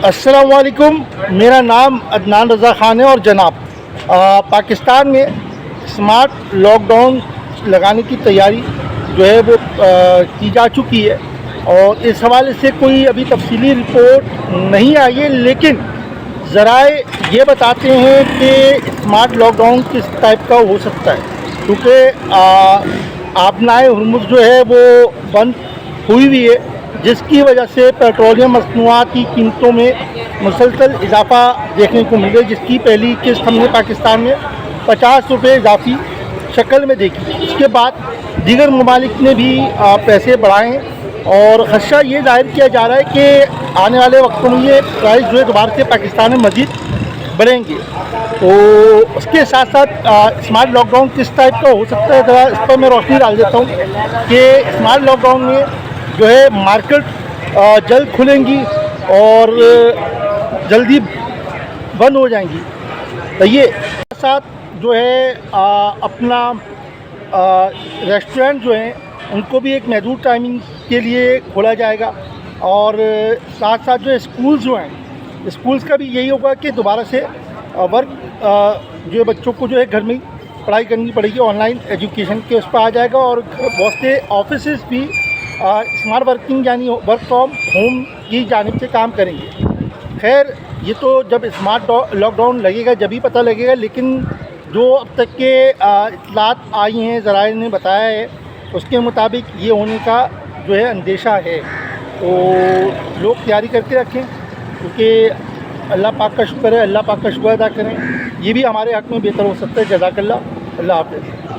अस्सलाम वालेकुम। मेरा नाम अदनान रज़ा ख़ान है और जनाब पाकिस्तान में स्मार्ट लॉकडाउन लगाने की तैयारी जो है वो की जा चुकी है और इस हवाले से कोई अभी तफसीली रिपोर्ट नहीं आई है, लेकिन ज़राए ये बताते हैं कि स्मार्ट लॉकडाउन किस टाइप का हो सकता है, क्योंकि आबनाए हुर्मुज़ जो है वो बंद हुई हुई है, जिसकी वजह से पेट्रोलियम मसनूआत की कीमतों में मुसलसल इजाफ़ा देखने को मिल रहा है, जिसकी पहली किस्त हमने पाकिस्तान में 50 रुपये इजाफी शक्ल में देखी। इसके बाद दीगर ममालिक ने भी पैसे बढ़ाए हैं और ख़दशा ये ज़ाहिर किया जा रहा है कि आने वाले वक्तों में ये प्राइस जो है दोबारा से पाकिस्तान में मज़ीद बढ़ेंगे। तो उसके साथ साथ स्मार्ट लॉकडाउन किस टाइप का हो सकता है, ज़रा इस पर मैं रोशनी डाल देता हूँ कि स्मार्ट लॉकडाउन में जो है मार्केट जल्द खुलेंगी और जल्दी बंद हो जाएंगी। तो ये साथ जो है अपना रेस्टोरेंट जो हैं उनको भी एक महदूद टाइमिंग के लिए खोला जाएगा और साथ साथ जो स्कूल्स जो हैं, स्कूल्स का भी यही होगा कि दोबारा से वर्क जो है बच्चों को जो है घर में पढ़ाई करनी पड़ेगी, ऑनलाइन एजुकेशन के उस पर आ जाएगा और बहुत से ऑफिसेस भी स्मार्ट वर्किंग यानी वर्क फ्रॉम होम की जानिब से काम करेंगे। खैर ये तो जब स्मार्ट लॉकडाउन लगेगा जब ही पता लगेगा, लेकिन जो अब तक के इत्तलात आई हैं, ज़राए ने बताया है, उसके मुताबिक ये होने का जो है अंदेशा है। तो लोग तैयारी करके रखें, क्योंकि अल्लाह पाक का शुक्र है, अल्लाह पाक का शुक्र अदा करें, ये भी हमारे हक़ में बेहतर हो सकता है। जज़ाकल्लाह, अल्लाह हाफ़िज़।